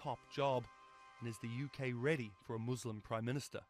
top job? And is the UK ready for a Muslim Prime Minister?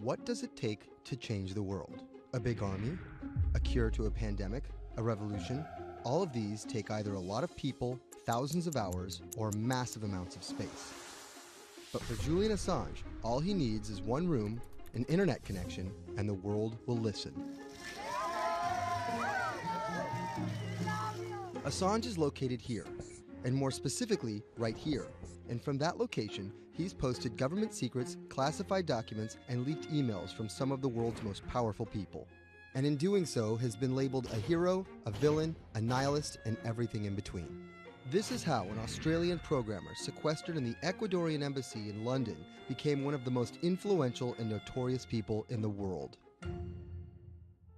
What does it take to change the world? A big army? A cure to a pandemic? A revolution? All of these take either a lot of people, thousands of hours, or massive amounts of space. But for Julian Assange, all he needs is one room, an internet connection, and the world will listen. Assange is located here, and more specifically, right here. And from that location, he's posted government secrets, classified documents, and leaked emails from some of the world's most powerful people. And in doing so, has been labeled a hero, a villain, a nihilist, and everything in between. This is how an Australian programmer sequestered in the Ecuadorian embassy in London became one of the most influential and notorious people in the world.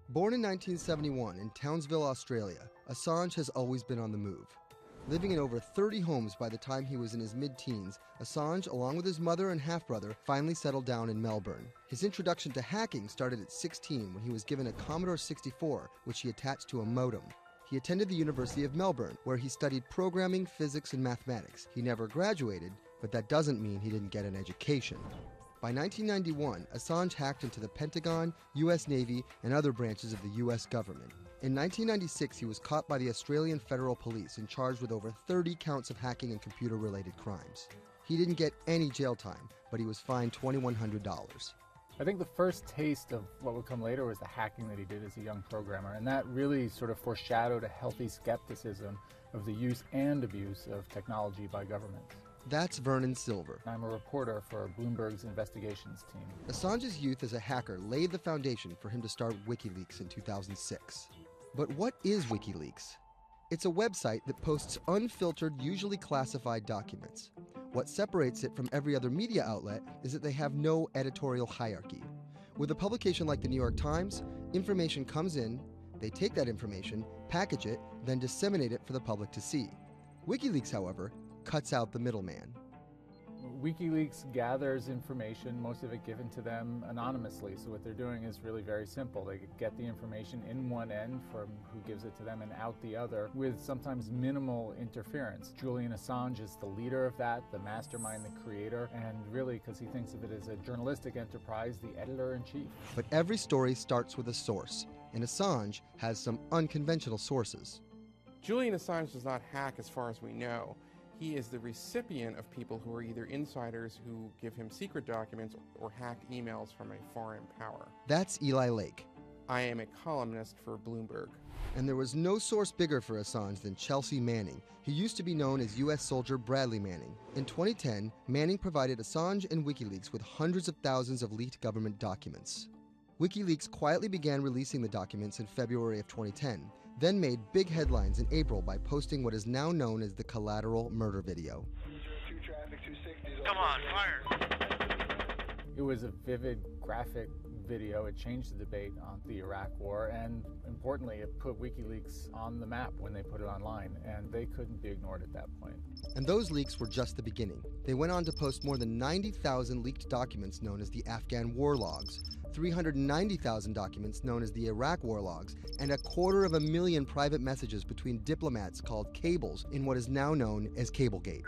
Born in 1971 in Townsville, Australia, Assange has always been on the move. Living in over 30 homes by the time he was in his mid-teens, Assange, along with his mother and half-brother, finally settled down in Melbourne. His introduction to hacking started at 16 when he was given a Commodore 64, which he attached to a modem. He attended the University of Melbourne, where he studied programming, physics, and mathematics. He never graduated, but that doesn't mean he didn't get an education. By 1991, Assange hacked into the Pentagon, US Navy, and other branches of the US government. In 1996, he was caught by the Australian Federal Police and charged with over 30 counts of hacking and computer-related crimes. He didn't get any jail time, but he was fined $2,100. I think the first taste of what would come later was the hacking that he did as a young programmer, and that really sort of foreshadowed a healthy skepticism of the use and abuse of technology by governments. That's Vernon Silver. I'm a reporter for Bloomberg's investigations team. Assange's youth as a hacker laid the foundation for him to start WikiLeaks in 2006. But what is WikiLeaks? It's a website that posts unfiltered, usually classified documents. What separates it from every other media outlet is that they have no editorial hierarchy. With a publication like the New York Times, information comes in, they take that information, package it, then disseminate it for the public to see. WikiLeaks, however, cuts out the middleman. WikiLeaks gathers information, most of it given to them anonymously. So what they're doing is really very simple. They get the information in one end from who gives it to them and out the other with sometimes minimal interference. Julian Assange is the leader of that, the mastermind, the creator, and really, because he thinks of it as a journalistic enterprise, the editor-in-chief. But every story starts with a source, and Assange has some unconventional sources. Julian Assange does not hack as far as we know. He is the recipient of people who are either insiders who give him secret documents or hacked emails from a foreign power. That's Eli Lake. I am a columnist for Bloomberg. And there was no source bigger for Assange than Chelsea Manning. He used to be known as U.S. soldier Bradley Manning. In 2010, Manning provided Assange and WikiLeaks with hundreds of thousands of leaked government documents. WikiLeaks quietly began releasing the documents in February of 2010, then made big headlines in April by posting what is now known as the collateral murder video. Come on, fire! It was a vivid, graphic video. It changed the debate on the Iraq War, and importantly, it put WikiLeaks on the map when they put it online, and they couldn't be ignored at that point. And those leaks were just the beginning. They went on to post more than 90,000 leaked documents known as the Afghan war logs, 390,000 documents known as the Iraq war logs, and 250,000 private messages between diplomats called cables in what is now known as Cablegate.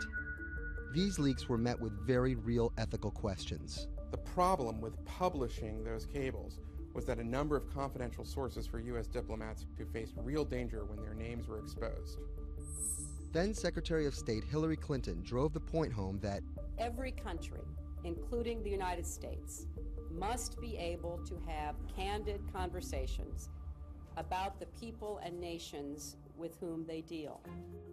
These leaks were met with very real ethical questions. The problem with publishing those cables was that a number of confidential sources for U.S. diplomats who faced real danger when their names were exposed. Then Secretary of State Hillary Clinton drove the point home that every country, including the United States, must be able to have candid conversations about the people and nations with whom they deal.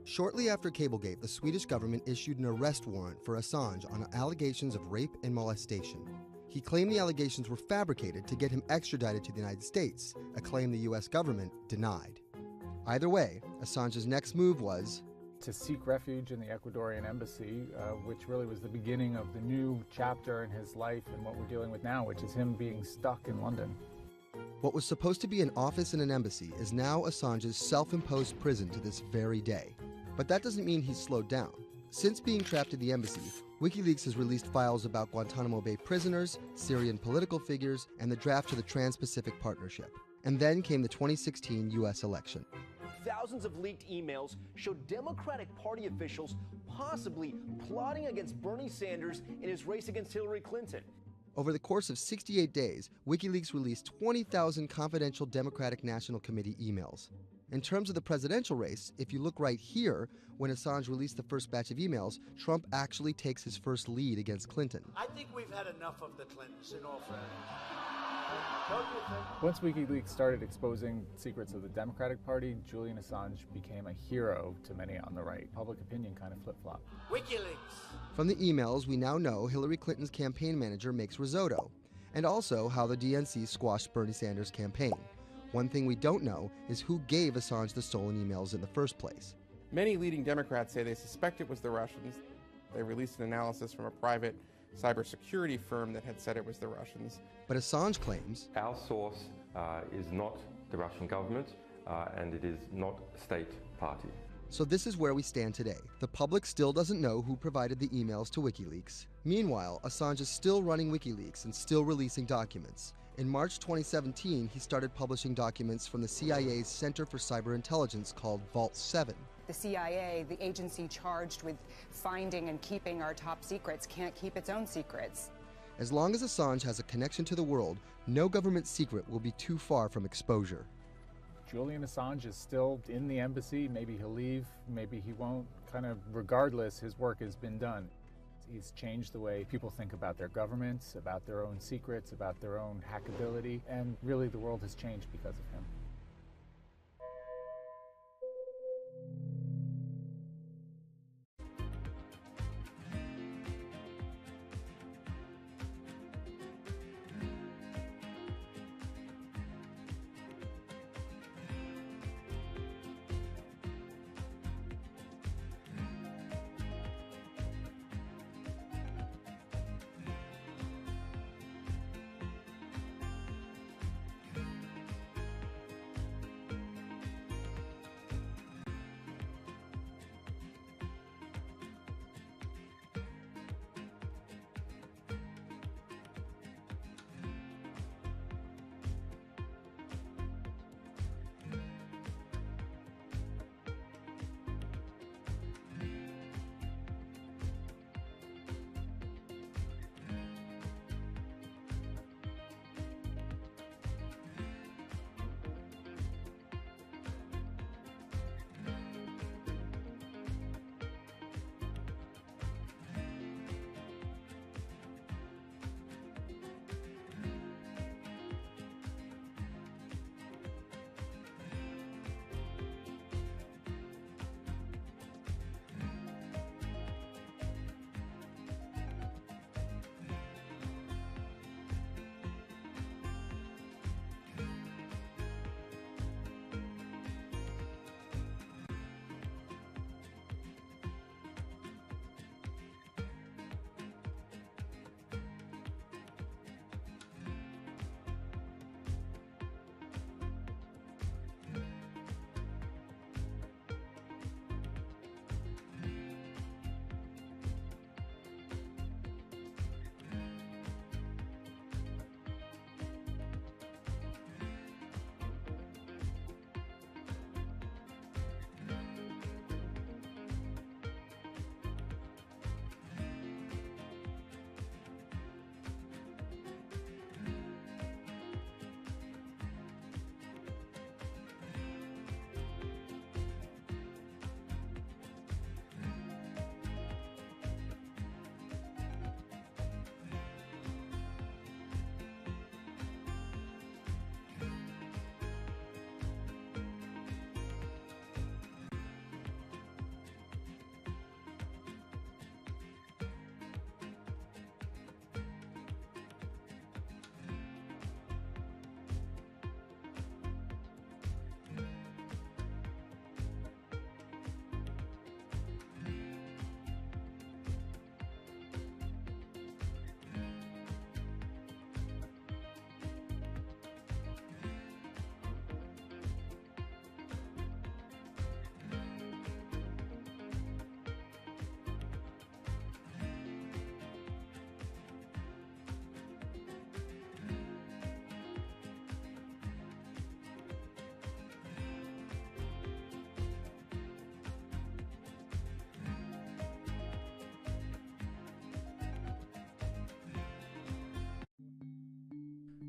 Shortly after Cablegate, the Swedish government issued an arrest warrant for Assange on allegations of rape and molestation. He claimed the allegations were fabricated to get him extradited to the United States, a claim the U.S. government denied. Either way, Assange's next move was to seek refuge in the Ecuadorian embassy, which really was the beginning of the new chapter in his life and what we're dealing with now, which is him being stuck in London. What was supposed to be an office in an embassy is now Assange's self-imposed prison to this very day. But that doesn't mean he's slowed down. Since being trapped at the embassy, WikiLeaks has released files about Guantanamo Bay prisoners, Syrian political figures, and the draft to the Trans-Pacific Partnership. And then came the 2016 U.S. election. Thousands of leaked emails showed Democratic Party officials possibly plotting against Bernie Sanders in his race against Hillary Clinton. Over the course of 68 days, WikiLeaks released 20,000 confidential Democratic National Committee emails. In terms of the presidential race, if you look right here, when Assange released the first batch of emails, Trump actually takes his first lead against Clinton. I think we've had enough of the Clintons, in all fairness. Don't you think? Once WikiLeaks started exposing secrets of the Democratic Party, Julian Assange became a hero to many on the right. Public opinion kind of flip-flopped. WikiLeaks. From the emails, we now know Hillary Clinton's campaign manager makes risotto, and also how the DNC squashed Bernie Sanders' campaign. One thing we don't know is who gave Assange the stolen emails in the first place. Many leading Democrats say they suspect it was the Russians. They released an analysis from a private cybersecurity firm that had said it was the Russians. But Assange claims our source is not the Russian government, and it is not a state party. So this is where we stand today. The public still doesn't know who provided the emails to WikiLeaks. Meanwhile, Assange is still running WikiLeaks and still releasing documents. In March 2017, he started publishing documents from the CIA's Center for Cyber Intelligence called Vault 7. The CIA, the agency charged with finding and keeping our top secrets, can't keep its own secrets. As long as Assange has a connection to the world, no government secret will be too far from exposure. Julian Assange is still in the embassy. Maybe he'll leave, maybe he won't. Kind of regardless, his work has been done. He's changed the way people think about their governments, about their own secrets, about their own hackability, and really the world has changed because of him.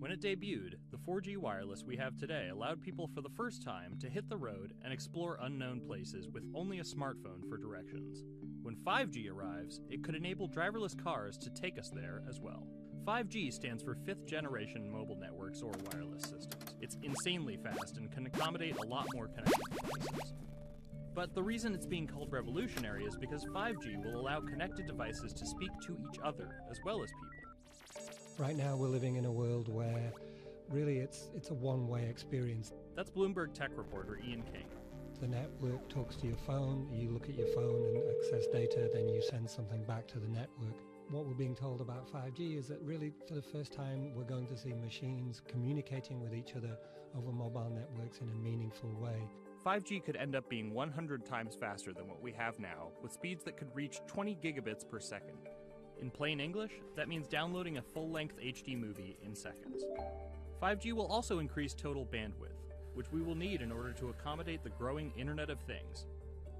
When it debuted, the 4G wireless we have today allowed people for the first time to hit the road and explore unknown places with only a smartphone for directions. When 5G arrives, it could enable driverless cars to take us there as well. 5G stands for 5th generation mobile networks or wireless systems. It's insanely fast and can accommodate a lot more connected devices. But the reason it's being called revolutionary is because 5G will allow connected devices to speak to each other as well as people. Right now we're living in a world where really it's a one-way experience. That's Bloomberg tech reporter Ian King. The network talks to your phone, you look at your phone and access data, then you send something back to the network. What we're being told about 5G is that really for the first time we're going to see machines communicating with each other over mobile networks in a meaningful way. 5G could end up being 100 times faster than what we have now, with speeds that could reach 20 gigabits per second. In plain English, that means downloading a full-length HD movie in seconds. 5G will also increase total bandwidth, which we will need in order to accommodate the growing Internet of Things.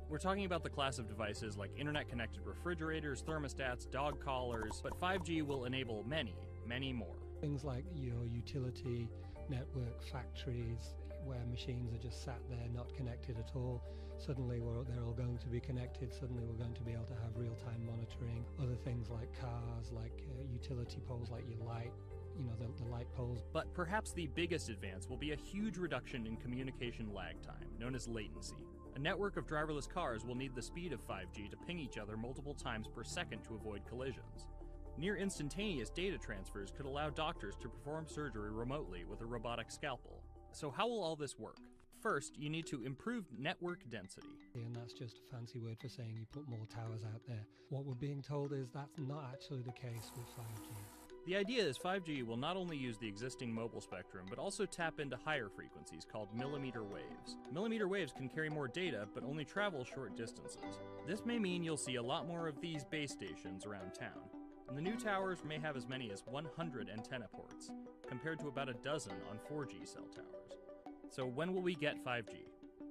We're talking about the class of devices like internet-connected refrigerators, thermostats, dog collars, but 5G will enable many, many more. Things like your utility network, factories, where machines are just sat there not connected at all. Suddenly they're all going to be connected. Suddenly we're going to be able to have real-time monitoring. Other things like cars, like utility poles, like your light, the light poles. But perhaps the biggest advance will be a huge reduction in communication lag time, known as latency. A network of driverless cars will need the speed of 5G to ping each other multiple times per second to avoid collisions. Near instantaneous data transfers could allow doctors to perform surgery remotely with a robotic scalpel. So how will all this work? First, you need to improve network density. And that's just a fancy word for saying you put more towers out there. What we're being told is that's not actually the case with 5G. The idea is 5G will not only use the existing mobile spectrum, but also tap into higher frequencies called millimeter waves. Millimeter waves can carry more data, but only travel short distances. This may mean you'll see a lot more of these base stations around town. And the new towers may have as many as 100 antenna ports, compared to about a dozen on 4G cell towers. So when will we get 5G?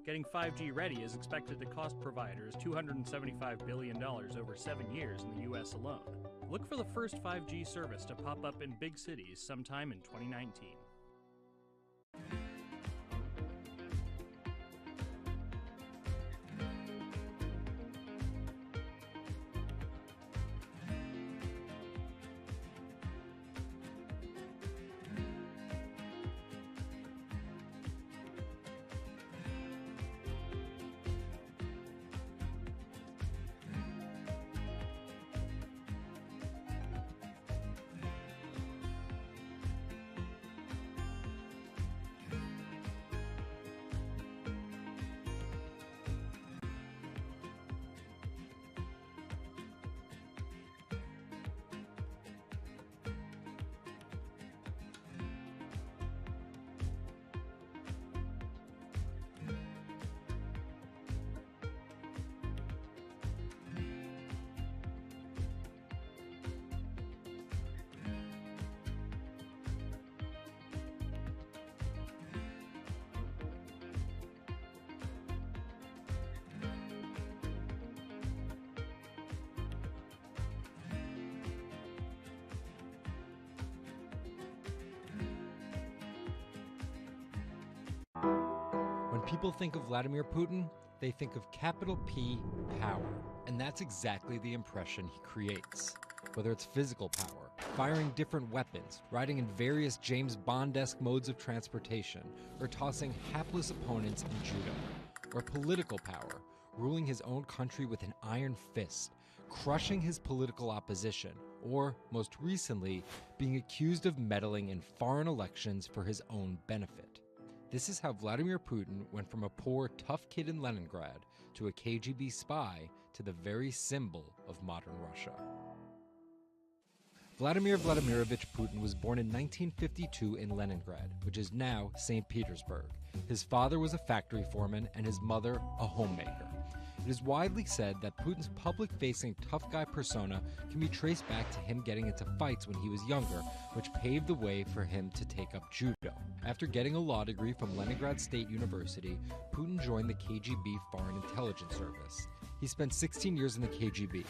Getting 5G ready is expected to cost providers $275 billion over 7 years in the US alone. Look for the first 5G service to pop up in big cities sometime in 2019. When people think of Vladimir Putin, they think of capital P, power. And that's exactly the impression he creates. Whether it's physical power, firing different weapons, riding in various James Bond-esque modes of transportation, or tossing hapless opponents in judo. Or political power, ruling his own country with an iron fist, crushing his political opposition, or, most recently, being accused of meddling in foreign elections for his own benefit. This is how Vladimir Putin went from a poor, tough kid in Leningrad to a KGB spy to the very symbol of modern Russia. Vladimir Vladimirovich Putin was born in 1952 in Leningrad, which is now St. Petersburg. His father was a factory foreman and his mother a homemaker. It is widely said that Putin's public-facing tough guy persona can be traced back to him getting into fights when he was younger, which paved the way for him to take up judo. After getting a law degree from Leningrad State University, Putin joined the KGB Foreign Intelligence Service. He spent 16 years in the KGB.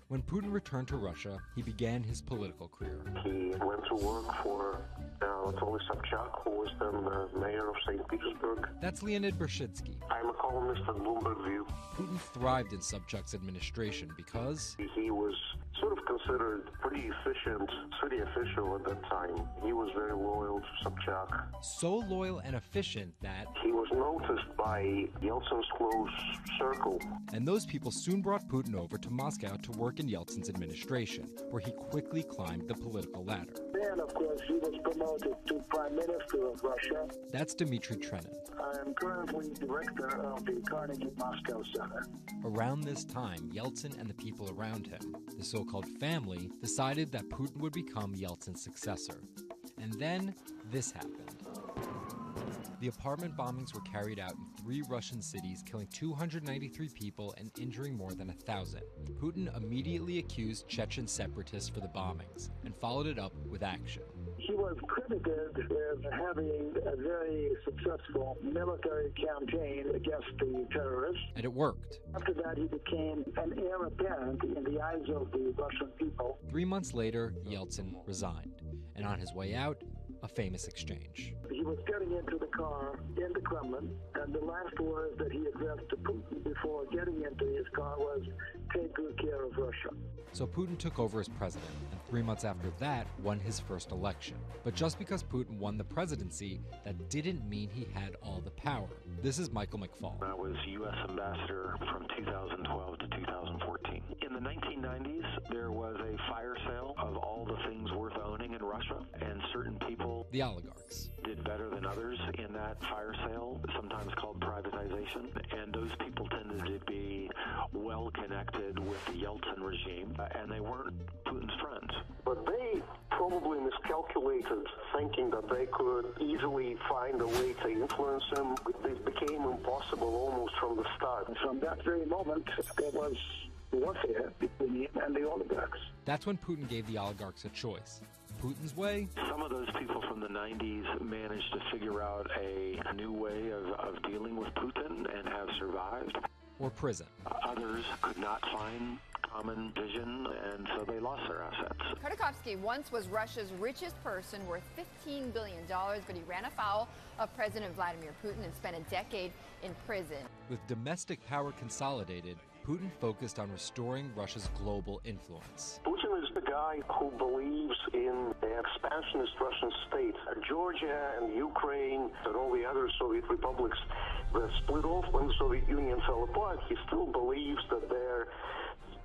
When Putin returned to Russia, he began his political career. He went to work for Anatoly Sobchak, who was then the mayor of St. Petersburg. That's Leonid Bershidsky. I'm a columnist at Bloomberg View. Putin thrived in Sobchak's administration because he was sort of considered pretty efficient city official at that time. He was very loyal to Sobchak. So loyal and efficient that he was noticed by Yeltsin's close circle. And those people soon brought Putin over to Moscow to work in Yeltsin's administration, where he quickly climbed the political ladder. Then, of course, he was promoted to Prime Minister of Russia. That's Dmitry Trenin. I am currently director of the Carnegie Moscow Center. Around this time, Yeltsin and the people around him, the so-called family, decided that Putin would become Yeltsin's successor. And then this happened. The apartment bombings were carried out in 3 Russian cities, killing 293 people and injuring more than 1,000. Putin immediately accused Chechen separatists for the bombings and followed it up with action. He was credited with having a very successful military campaign against the terrorists. And it worked. After that, he became an heir apparent in the eyes of the Russian people. 3 months later, Yeltsin resigned. And on his way out, a famous exchange. He was getting into the car in the Kremlin, and the last words that he addressed to Putin before getting into his car was, "Take good care of Russia." So Putin took over as president, and 3 months after that, won his first election. But just because Putin won the presidency, that didn't mean he had all the power. This is Michael McFall. I was U.S. ambassador from 2012 to 2014. In the 1990s, there was a fire sale of all the things worth owning in Russia, and certain people, the oligarchs, did better than others in that fire sale, sometimes called privatization, and those people tended to be well connected with the Yeltsin regime, and they weren't Putin's friends. But they probably miscalculated, thinking that they could easily find a way to influence him. It became impossible almost from the start. From that very moment, there was warfare between him and the oligarchs. That's when Putin gave the oligarchs a choice. Putin's way? Some of those people from the 90s managed to figure out a new way of dealing with Putin and have survived. Or prison. Others could not find common vision, and so they lost their assets. Khodorkovsky once was Russia's richest person, worth $15 billion, but he ran afoul of President Vladimir Putin and spent a decade in prison. With domestic power consolidated, Putin focused on restoring Russia's global influence. Putin is the guy who believes in the expansionist Russian state. Georgia and Ukraine and all the other Soviet republics that split off when the Soviet Union fell apart, he still believes that they're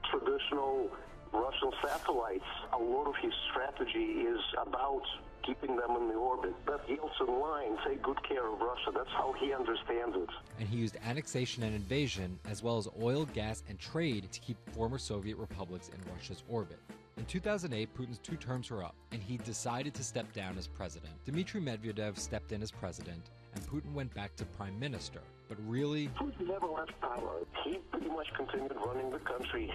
traditional Russian satellites. A lot of his strategy is about keeping them in the orbit. That Yeltsin line, take good care of Russia, that's how he understands it. And he used annexation and invasion, as well as oil, gas, and trade to keep former Soviet republics in Russia's orbit. In 2008, Putin's 2 terms were up, and he decided to step down as president. Dmitry Medvedev stepped in as president, and Putin went back to prime minister. But really, Putin never left power. He pretty much continued running the country,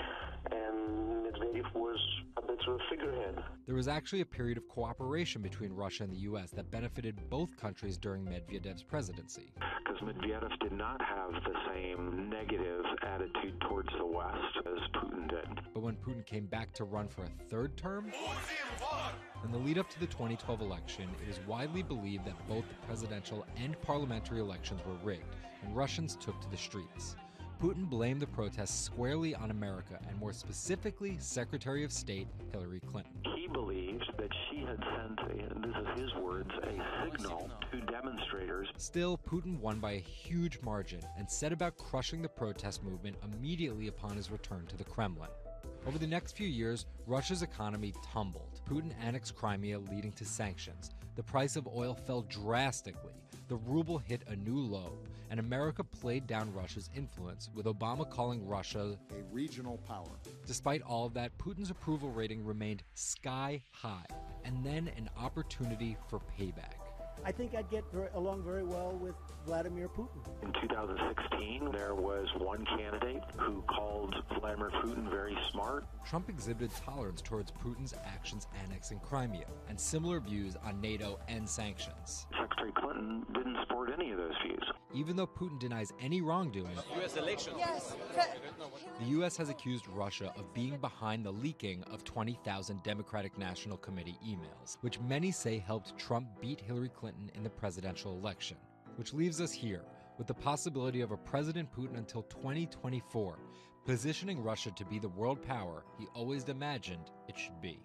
and Medvedev was a bit of a figurehead. There was actually a period of cooperation between Russia and the U.S. that benefited both countries during Medvedev's presidency. Because Medvedev did not have the same negative attitude towards the West as Putin did. But when Putin came back to run for a 3rd term, in the lead up to the 2012 election, it was widely believed that both the presidential and parliamentary elections were rigged, and Russians took to the streets. Putin blamed the protests squarely on America, and more specifically, Secretary of State Hillary Clinton. He believed that she had sent, this is his words, a signal to demonstrators. Still, Putin won by a huge margin and set about crushing the protest movement immediately upon his return to the Kremlin. Over the next few years, Russia's economy tumbled. Putin annexed Crimea, leading to sanctions. The price of oil fell drastically. The ruble hit a new low, and America played down Russia's influence, with Obama calling Russia a regional power. Despite all of that, Putin's approval rating remained sky high, and then an opportunity for payback. I think I'd get along very well with Vladimir Putin. In 2016, there was one candidate who called Vladimir Putin very smart. Trump exhibited tolerance towards Putin's actions annexing Crimea, and similar views on NATO and sanctions. Secretary Clinton didn't support any of those views. Even though Putin denies any wrongdoing, U.S. elections. Yes. The U.S. has accused Russia of being behind the leaking of 20,000 Democratic National Committee emails, which many say helped Trump beat Hillary Clinton in the presidential election. Which leaves us here, with the possibility of a President Putin until 2024, positioning Russia to be the world power he always imagined it should be.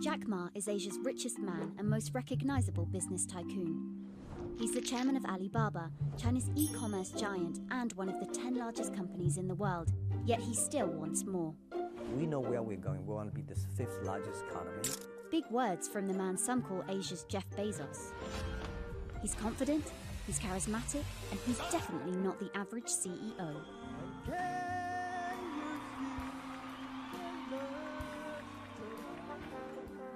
Jack Ma is Asia's richest man and most recognizable business tycoon. He's the chairman of Alibaba, China's e-commerce giant and one of the 10 largest companies in the world, yet he still wants more. We know where we're going. We want to be the 5th largest economy. Big words from the man some call Asia's Jeff Bezos. He's confident, he's charismatic, and he's definitely not the average CEO.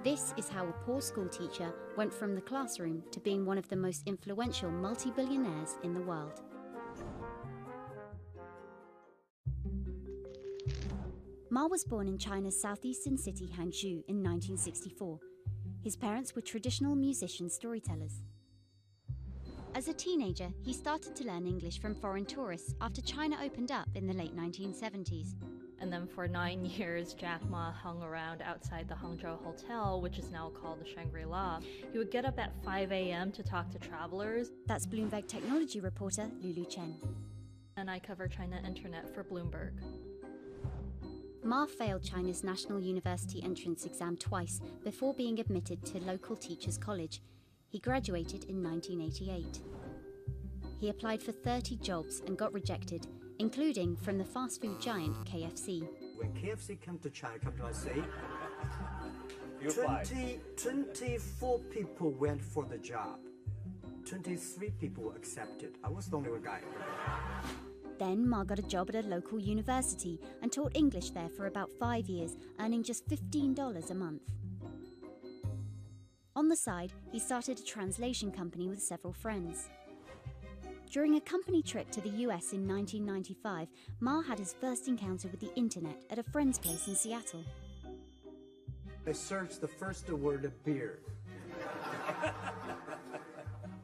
This is how a poor school teacher went from the classroom to being one of the most influential multi-billionaires in the world. Ma was born in China's southeastern city Hangzhou in 1964. His parents were traditional musician storytellers. As a teenager, he started to learn English from foreign tourists after China opened up in the late 1970s. And then for 9 years, Jack Ma hung around outside the Hangzhou Hotel, which is now called the Shangri-La. He would get up at 5 a.m. to talk to travelers. That's Bloomberg technology reporter Lulu Chen. And I cover China Internet for Bloomberg. Ma failed China's National University entrance exam twice before being admitted to local teachers' college. He graduated in 1988. He applied for 30 jobs and got rejected, including from the fast food giant KFC. When KFC come to China, come to us, say, 24 people went for the job. 23 people accepted. I was the only one guy. Then Ma got a job at a local university and taught English there for about 5 years, earning just $15 a month. On the side, he started a translation company with several friends. During a company trip to the US in 1995, Ma had his first encounter with the internet at a friend's place in Seattle. I searched the first word beer.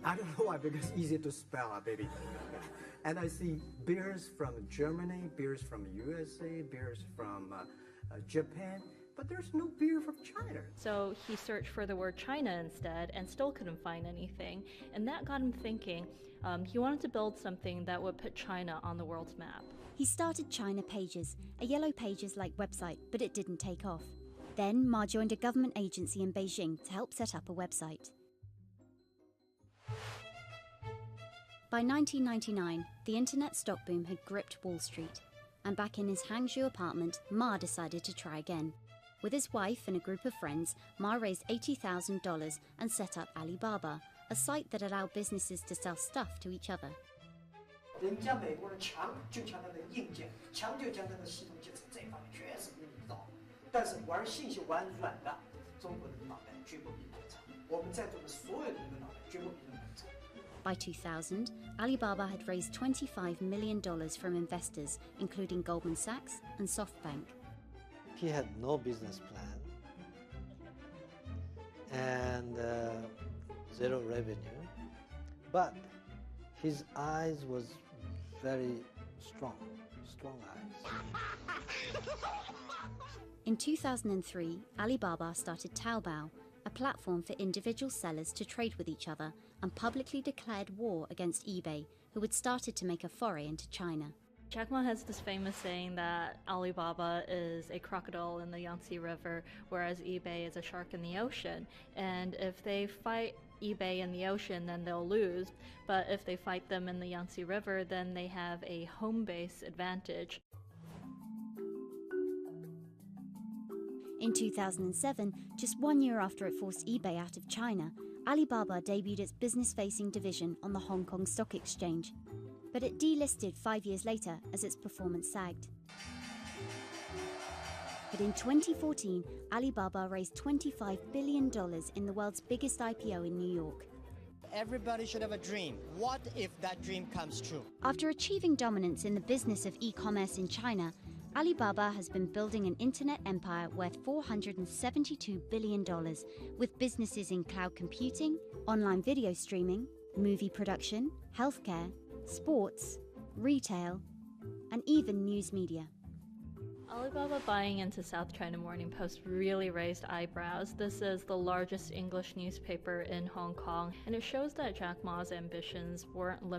I don't know why, because it's easy to spell, baby. And I see beers from Germany, beers from USA, beers from Japan, but there's no beer from China. So he searched for the word China instead and still couldn't find anything. And that got him thinking. He wanted to build something that would put China on the world's map. He started China Pages, a Yellow Pages-like website, but it didn't take off. Then Ma joined a government agency in Beijing to help set up a website. By 1999, the internet stock boom had gripped Wall Street, and back in his Hangzhou apartment, Ma decided to try again. With his wife and a group of friends, Ma raised $80,000 and set up Alibaba, a site that allowed businesses to sell stuff to each other. 人家美国人强就强它的硬件，强就强它的系统建设，这方面确实比你早。但是玩信息玩软的，中国人的脑袋绝不比你们长。我们在座的所有人的脑袋绝不比你们长。 By 2000, Alibaba had raised $25 million from investors, including Goldman Sachs and SoftBank. He had no business plan and zero revenue, but his eyes was very strong eyes. In 2003, Alibaba started Taobao, a platform for individual sellers to trade with each other, and publicly declared war against eBay, who had started to make a foray into China. Jack Ma has this famous saying that Alibaba is a crocodile in the Yangtze River, whereas eBay is a shark in the ocean. And if they fight eBay in the ocean, then they'll lose. But if they fight them in the Yangtze River, then they have a home base advantage. In 2007, just 1 year after it forced eBay out of China, Alibaba debuted its business-facing division on the Hong Kong Stock Exchange. But it delisted 5 years later as its performance sagged. But in 2014, Alibaba raised $25 billion in the world's biggest IPO in New York. Everybody should have a dream. What if that dream comes true? After achieving dominance in the business of e-commerce in China, Alibaba has been building an internet empire worth $472 billion, with businesses in cloud computing, online video streaming, movie production, healthcare, sports, retail, and even news media. Alibaba buying into South China Morning Post really raised eyebrows. This is the largest English newspaper in Hong Kong, and it shows that Jack Ma's ambitions weren't limited